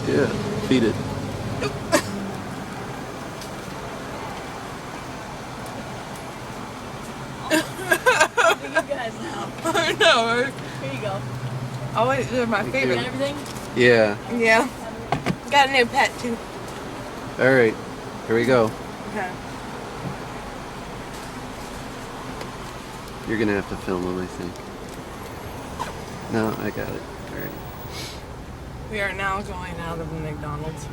Yeah, feed it. You guys now. I know, right? Here you go. Oh wait, they're my You favorite. got everything? Yeah. Yeah. Got a new pet too. All right. Here we go. Okay. You're gonna have to film them, I think. No, I got it. All right. We are now going out of the McDonald's.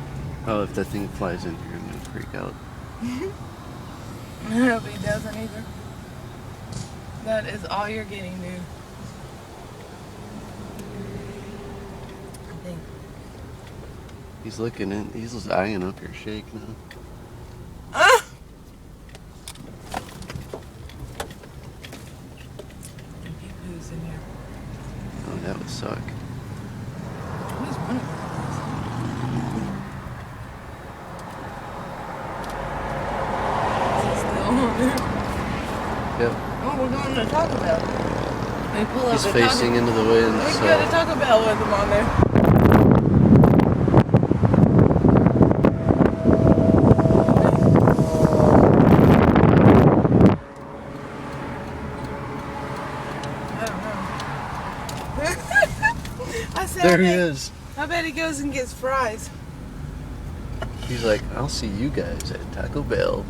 Oh, if that thing flies in here, I'm gonna freak out. I hope he doesn't either. That is all you're getting, dude. I think. He's looking in. He's eyeing up your shake now. Ah! If he poos in here. Oh, that would suck. What is one of those? Is it still on there? Yep. Oh, we're going to Taco Bell. We pull up He's at facing Taco. into the wind. We So. can go to Taco Bell with him on there. I don't know. I said, There he is. I bet he goes and gets fries. He's like, I'll see you guys at Taco Bell.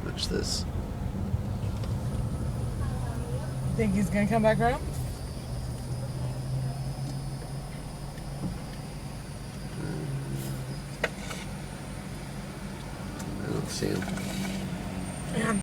Watch this. Think he's gonna come back around?